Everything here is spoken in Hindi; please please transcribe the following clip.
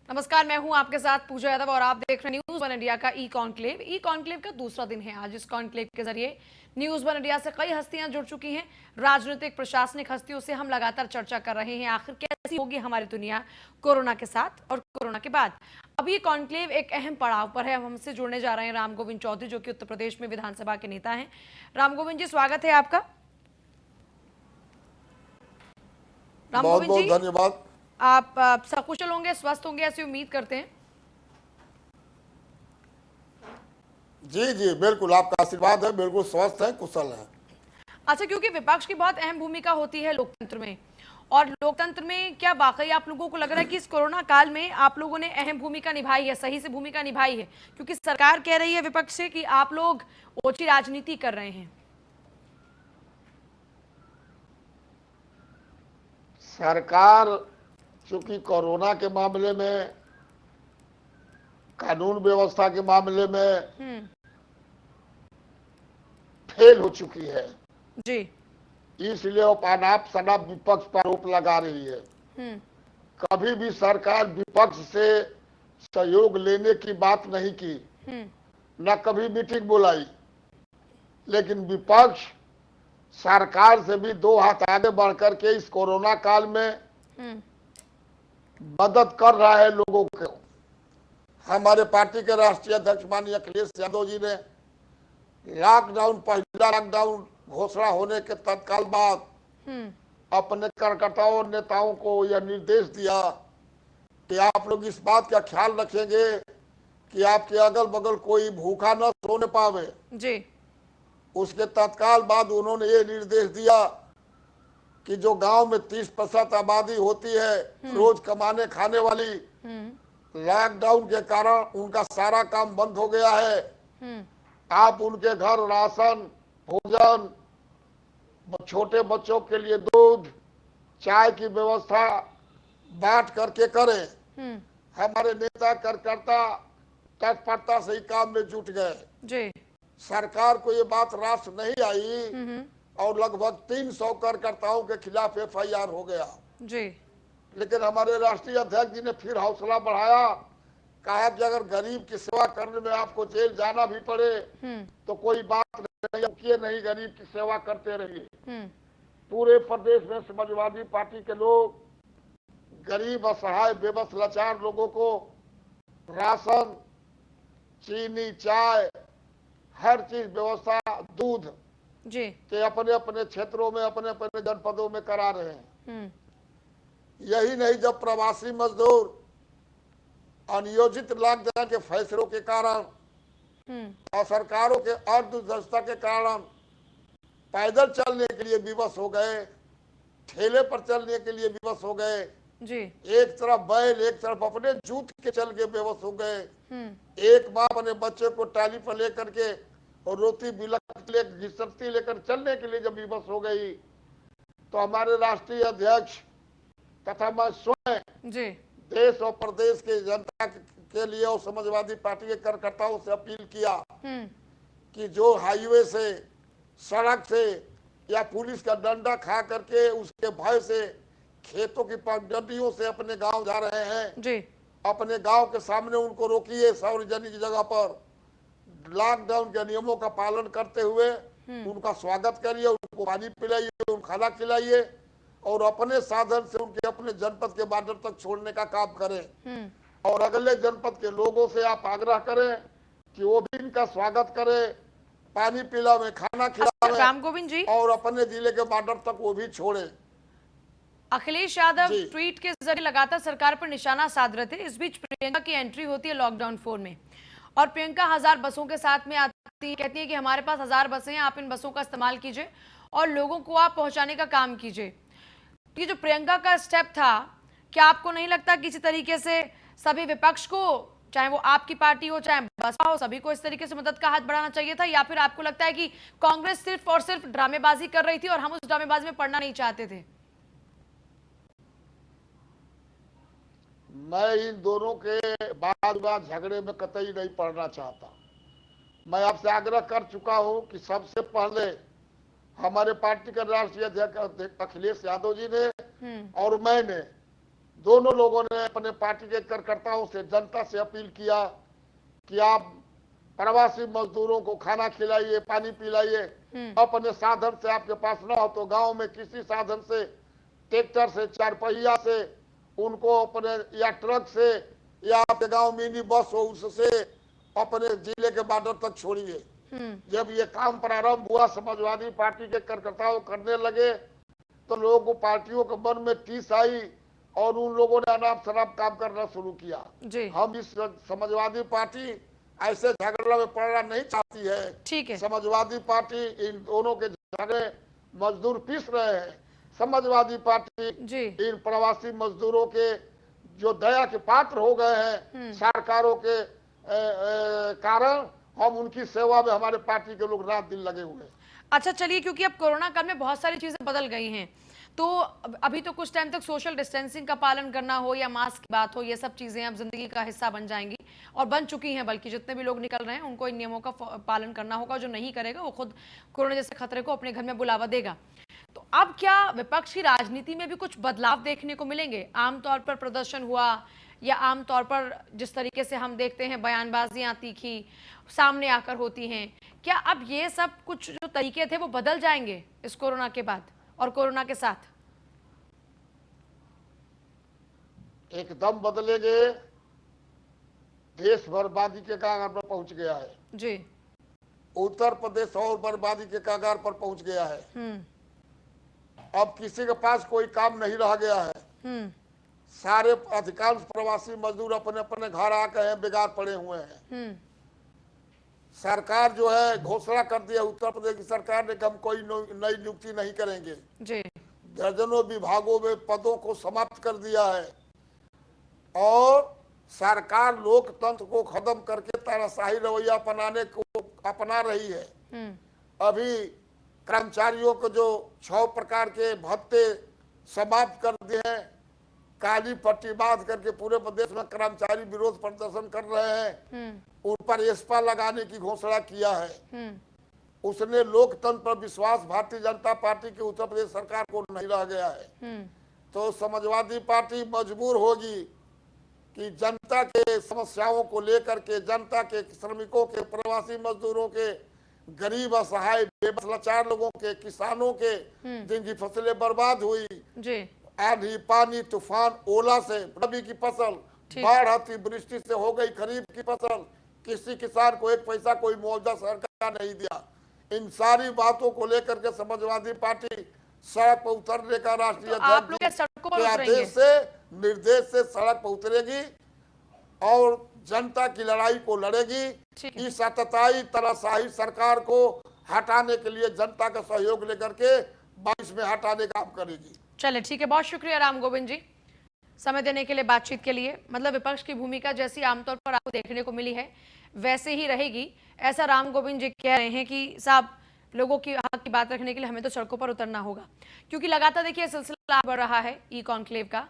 नमस्कार, मैं हूं आपके साथ पूजा यादव और आप देख रहे हैं न्यूज वन इंडिया का ई कॉन्क्लेव। ई कॉन्क्लेव का दूसरा दिन है आज। इस कॉन्क्लेव के जरिए न्यूज वन इंडिया से कई हस्तियां जुड़ चुकी हैं। राजनीतिक प्रशासनिक हस्तियों से हम लगातार चर्चा कर रहे हैं आखिर कैसी होगी हमारी दुनिया कोरोना के साथ और कोरोना के बाद। अब ये कॉन्क्लेव एक अहम पड़ाव पर है। अब हमसे जुड़ने जा रहे हैं राम गोविंद चौधरी, जो कि उत्तर प्रदेश में विधानसभा के नेता हैं। राम गोविंद जी, स्वागत है आपका। राम बहुत गोविंद बहुत जी, धन्यवाद। आप सकुशल होंगे, स्वस्थ होंगे, ऐसी उम्मीद करते हैं। जी जी बिल्कुल, आपका आशीर्वाद है, बिल्कुल स्वस्थ है, कुशल है। अच्छा, क्योंकि विपक्ष की बहुत अहम भूमिका होती है लोकतंत्र में, और लोकतंत्र में क्या वाकई आप लोगों को लग रहा है कि इस कोरोना काल में आप लोगों ने अहम भूमिका निभाई है, सही से भूमिका निभाई है? क्योंकि सरकार कह रही है विपक्ष से कि आप लोग ओछी राजनीति कर रहे हैं। सरकार चूंकि कोरोना के मामले में, कानून व्यवस्था के मामले में फेल हो चुकी है, जी। इसलिए वो अनाप शनाप विपक्ष पर आरोप लगा रही है। कभी भी सरकार विपक्ष से सहयोग लेने की बात नहीं की, न कभी मीटिंग बुलाई, लेकिन विपक्ष सरकार से भी दो हाथ आगे बढ़कर के इस कोरोना काल में मदद कर रहा है लोगों को। हमारे पार्टी के राष्ट्रीय अध्यक्ष माननीय अखिलेश यादव जी ने लॉकडाउन, पहला लॉकडाउन घोषणा होने के तत्काल बाद अपने कार्यकर्ताओं और नेताओं को यह निर्देश दिया कि आप लोग इस बात का ख्याल रखेंगे कि आपके अगल बगल कोई भूखा न सोने पावे जी। उसके तत्काल बाद उन्होंने ये निर्देश दिया कि जो गांव में 30% आबादी होती है रोज कमाने खाने वाली, लॉकडाउन के कारण उनका सारा काम बंद हो गया है। आप उनके घर राशन, भोजन, छोटे बच्चों के लिए दूध, चाय की व्यवस्था बांट करके करें। हमारे नेता कार्यकर्ता तत्परता से ही काम में जुट गए। जी। सरकार को ये बात रास नहीं आई और लगभग 300 कार्यकर्ताओं के खिलाफ FIR हो गया। जी। लेकिन हमारे राष्ट्रीय अध्यक्ष जी ने फिर हौसला बढ़ाया, कहा कि अगर गरीब की सेवा करने में आपको जेल जाना भी पड़े तो कोई बात नहीं, रुकिए नहीं, गरीब की सेवा करते रहिए। पूरे प्रदेश में समाजवादी पार्टी के लोग गरीब, असहाय, बेबस, लाचार लोगों को राशन, चीनी, चाय, हर चीज व्यवस्था, दूध जी। के अपने अपने क्षेत्रों में, अपने अपने जनपदों में करा रहे हैं। यही नहीं, जब प्रवासी मजदूर अनियोजित लॉकडाउन के फैसलों के कारण और सरकारों के अर्धदक्षता के कारण पैदल चलने के लिए विवश हो गए, ठेले पर चलने के लिए विवश हो गए, जी। एक तरफ बैल, एक तरफ अपने जूत के चल के बेबस हो गए। एक माँ अपने बच्चे को टाली पर लेकर के और रोटी बिलक घिसटती लेकर चलने के लिए जब विवश हो गई, तो हमारे राष्ट्रीय अध्यक्ष तथा मैं स्वयं जी। देश और प्रदेश के जनता के लिए और समाजवादी पार्टी के कार्यकर्ताओं से अपील किया कि जो हाईवे से, सड़क से या पुलिस का डंडा खा करके उसके भय से खेतों की पगडंडियों से अपने गांव जा रहे हैं, जी। अपने गांव के सामने उनको रोकिए, सार्वजनिक जगह पर लॉकडाउन के नियमों का पालन करते हुए उनका स्वागत करिए, उनको पानी पिलाइए, उनको खाना खिलाइए और अपने साधन से उनके अपने जनपद के बॉर्डर तक छोड़ने का काम करें। और अगले जनपद के लोगों से आप आग्रह करें कि वो भी इनका स्वागत करें, पानी पिलावे, खाना खिलावे राम गोविंद जी, और अपने जिले के बॉर्डर तक वो भी छोड़े। अखिलेश यादव ट्वीट के जरिए लगातार सरकार पर निशाना साध रहे थे। इस बीच प्रियंका की एंट्री होती है लॉकडाउन 4 में, और प्रियंका 1000 बसों के साथ में आती है, कहती है कि हमारे पास 1000 बसें हैं, आप इन बसों का इस्तेमाल कीजिए और लोगों को आप पहुंचाने का काम कीजिए। ये जो प्रियंका का स्टेप था, क्या आपको नहीं लगता किसी तरीके से सभी विपक्ष को, चाहे वो आपकी पार्टी हो चाहे बसपा हो, सभी को इस तरीके से मदद का हाथ बढ़ाना चाहिए था? या फिर आपको लगता है कि कांग्रेस सिर्फ और सिर्फ ड्रामेबाजी कर रही थी और हम उस ड्रामेबाजी में पड़ना नहीं चाहते थे? मैं इन दोनों के वाद झगड़े में कतई नहीं पड़ना चाहता। मैं आपसे आग्रह कर चुका हूं कि सबसे पहले हमारे पार्टी के राष्ट्रीय अध्यक्ष अखिलेश यादव जी ने और मैंने दोनों लोगों ने अपने पार्टी के कार्यकर्ताओं से, जनता से अपील किया कि आप प्रवासी मजदूरों को खाना खिलाइए, पानी पिलाइए। अपने साधन से आपके पास ना हो तो गांव में किसी साधन से, ट्रैक्टर से, चार पहिया से उनको अपने, या ट्रक से, या आपके गांव मिनी बस हो उससे अपने जिले के बॉर्डर तक छोड़िए। जब ये काम प्रारंभ हुआ, समाजवादी पार्टी के कार्यकर्ताओं करने लगे तो लोगों को, पार्टियों के मन में टीस आई और उन लोगों ने अनाप शराब काम करना शुरू किया। हम इस समाजवादी पार्टी ऐसे झगड़ा में पड़ना नहीं चाहती है। ठीक है। समाजवादी पार्टी इन दोनों के झगड़े, मजदूर पीस रहे हैं। समाजवादी पार्टी इन प्रवासी मजदूरों के जो दया के पात्र हो गए हैं सरकारों के कारण, हम उनकी सेवा में हमारे पार्टी के लोग रात दिन लगे हुए हैं। अच्छा चलिए, क्योंकि अब कोरोना काल में बहुत सारी चीजें बदल गई हैं, तो अभी तो कुछ टाइम तक सोशल डिस्टेंसिंग का पालन करना हो या मास्क की बात हो, ये सब चीजें अब जिंदगी का हिस्सा बन जाएंगी और बन चुकी हैं। बल्कि जितने भी लोग निकल रहे हैं उनको इन नियमों का पालन करना होगा। जो नहीं करेगा वो खुद कोरोना जैसे खतरे को अपने घर में बुलावा देगा। तो अब क्या विपक्ष की राजनीति में भी कुछ बदलाव देखने को मिलेंगे? आमतौर पर प्रदर्शन हुआ या आमतौर पर जिस तरीके से हम देखते हैं बयानबाजियां तीखी सामने आकर होती हैं, क्या अब ये सब कुछ जो तरीके थे वो बदल जाएंगे इस कोरोना के बाद और कोरोना के साथ? एकदम बदलेंगे। देश बर्बादी के कगार पर पहुंच गया है जी। उत्तर प्रदेश और बर्बादी के कगार पर पहुंच गया है। अब किसी के पास कोई काम नहीं रह गया है। सारे अधिकांश प्रवासी मजदूर अपने अपने घर आके हैं, बेकार पड़े हुए हैं। सरकार जो है घोषणा कर दिया, उत्तर प्रदेश की सरकार ने कि हम कोई नई नियुक्ति नहीं करेंगे जी। दर्जनों विभागों में पदों को समाप्त कर दिया है और सरकार लोकतंत्र को खत्म करके तानाशाही रवैया अपना रही है। अभी कर्मचारियों को जो 6 प्रकार के भत्ते समाप्त कर दिए हैं, काली पट्टी बांध करके पूरे प्रदेश में कर्मचारी विरोध प्रदर्शन कर रहे हैं। उन पर एस्पा लगाने की घोषणा किया है। उसने लोकतंत्र पर विश्वास भारतीय जनता पार्टी की उत्तर प्रदेश सरकार को नहीं रह गया है। तो समाजवादी पार्टी मजबूर होगी कि जनता के समस्याओं को लेकर के, जनता के, श्रमिकों के, प्रवासी मजदूरों के, गरीब असहाय बेबस लाचार लोगों के, किसानों के जिनकी फसलें बर्बाद हुई आंधी पानी तूफान ओला से, रबी की फसल, बाढ़ अतिवृष्टि से हो गई खरीफ की फसल, किसी किसान को एक पैसा कोई मुआवजा सरकार नहीं दिया। इन सारी बातों को लेकर के समाजवादी पार्टी सड़क पर उतरने का राष्ट्रीय अध्यक्ष के आदेश से, निर्देश से सड़क पर उतरेगी और जनता की लड़ाई को लड़ेगी। इस सतताई तानाशाही सरकार को हटाने के लिए जनता का सहयोग लेकर के 22 में हटाने का काम करेगी। चले ठीक है, बहुत शुक्रिया राम गोविंद जी समय देने के लिए, बातचीत के लिए। मतलब विपक्ष की भूमिका जैसी आमतौर पर आपको देखने को मिली है वैसे ही रहेगी, ऐसा राम गोविंद जी कह रहे हैं कि साहब लोगों की हक की बात रखने के लिए हमें तो सड़कों पर उतरना होगा, क्योंकि लगातार देखिए सिलसिला बढ़ रहा है ई कॉन्क्लेव का।